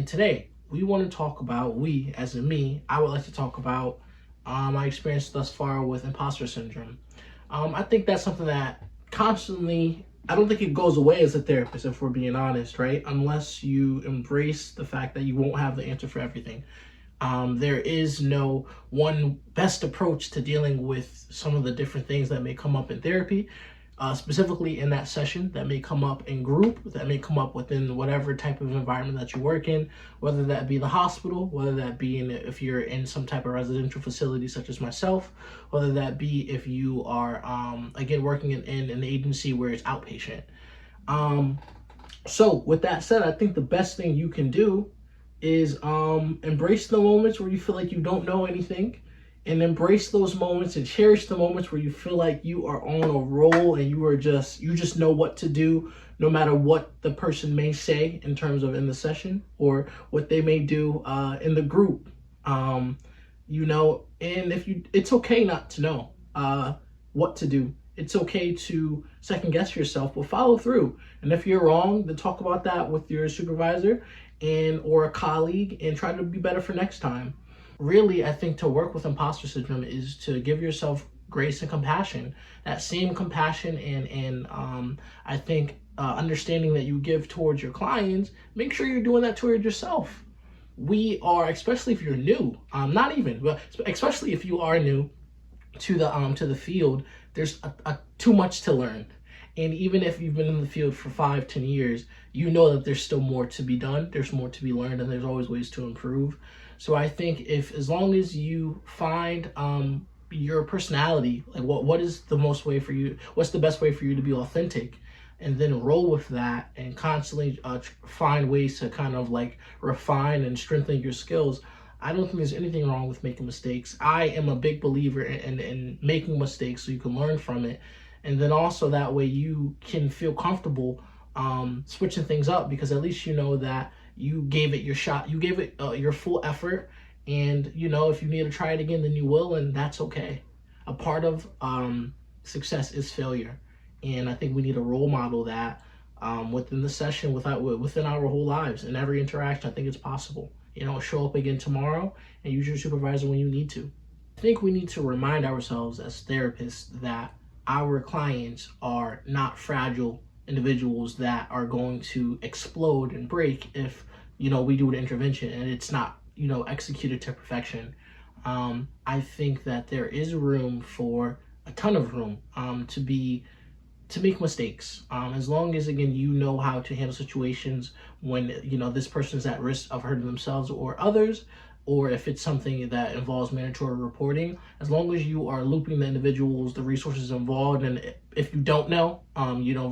And today, we want to talk about, as in me, I would like to talk about my experience thus far with imposter syndrome. I think that's something that constantly, I don't think it goes away as a therapist, if we're being honest, right? Unless you embrace the fact that you won't have the answer for everything. There is no one best approach to dealing with some of the different things that may come up in therapy, specifically in that session, that may come up in group, that may come up within whatever type of environment that you work in, whether that be the hospital, whether that be if you're in some type of residential facility such as myself, whether that be if you are, again, working in an agency where it's outpatient. So with that said, I think the best thing you can do is embrace the moments where you feel like you don't know anything, and embrace those moments and cherish the moments where you feel like you are on a roll and you just know what to do, no matter what the person may say in terms of in the session or what they may do in the group. And if you, it's okay not to know what to do. It's okay to second guess yourself, but follow through. And if you're wrong, then talk about that with your supervisor or a colleague and try to be better for next time. Really, I think to work with imposter syndrome is to give yourself grace and compassion. That same compassion and I think understanding that you give towards your clients, make sure you're doing that toward yourself. We are, especially if you're new, not even, but especially if you are new to the field, there's too much to learn. And even if you've been in the field for 5-10 years, you know that there's still more to be done, there's more to be learned, and there's always ways to improve. So I think as long as you find your personality, like what is the most way for you, what's the best way for you to be authentic, and then roll with that and constantly find ways to kind of like refine and strengthen your skills. I don't think there's anything wrong with making mistakes. I am a big believer in making mistakes so you can learn from it. And then also that way you can feel comfortable switching things up, because at least you know that you gave it your shot, you gave it your full effort. And if you need to try it again, then you will, and that's okay. A part of success is failure. And I think we need to role model that within the session, within our whole lives, in every interaction. I think it's possible. Show up again tomorrow and use your supervisor when you need to. I think we need to remind ourselves as therapists that our clients are not fragile individuals that are going to explode and break if we do an intervention and it's not executed to perfection. I think that there is room, for a ton of room, to make mistakes, as long as, again, you know how to handle situations when this person is at risk of hurting themselves or others, or if it's something that involves mandatory reporting. As long as you are looping the individuals, the resources involved, and if you don't know,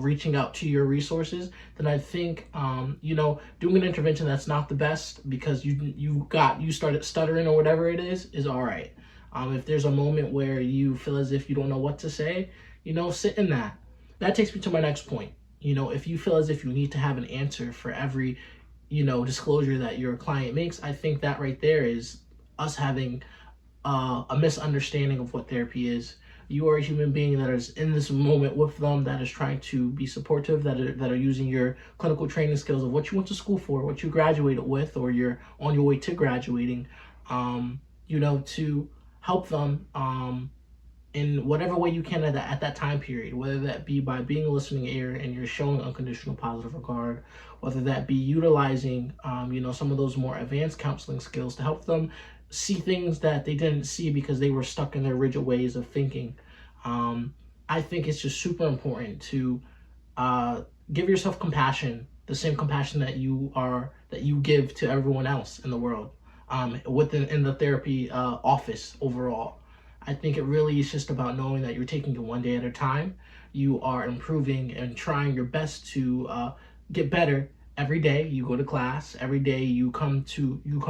reaching out to your resources, then I think doing an intervention that's not the best because you started stuttering or whatever it is all right. If there's a moment where you feel as if you don't know what to say, sit in that. That takes me to my next point. If you feel as if you need to have an answer for every, disclosure that your client makes, I think that right there is us having a misunderstanding of what therapy is. You are a human being that is in this moment with them, that is trying to be supportive, that are using your clinical training skills of what you went to school for, what you graduated with, or you're on your way to graduating, to help them in whatever way you can at that time period, whether that be by being a listening ear and you're showing unconditional positive regard, whether that be utilizing, some of those more advanced counseling skills to help them see things that they didn't see because they were stuck in their rigid ways of thinking. I think it's just super important to give yourself compassion, the same compassion that you give to everyone else in the world, in the therapy office overall. I think it really is just about knowing that you're taking it one day at a time. You are improving and trying your best to get better every day. You go to class every day. You come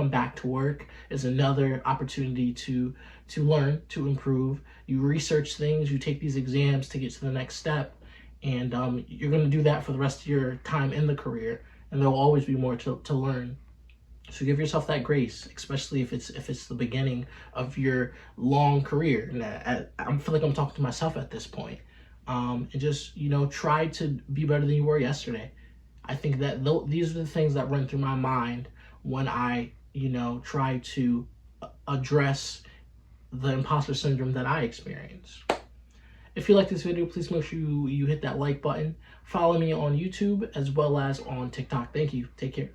back to work is another opportunity to learn, to improve. You research things. You take these exams to get to the next step, and you're going to do that for the rest of your time in the career. And there will always be more to learn. So give yourself that grace, especially if it's the beginning of your long career. And I feel like I'm talking to myself at this point. And just try to be better than you were yesterday. I think that these are the things that run through my mind when I, try to address the imposter syndrome that I experience. If you like this video, please make sure you hit that like button. Follow me on YouTube as well as on TikTok. Thank you. Take care.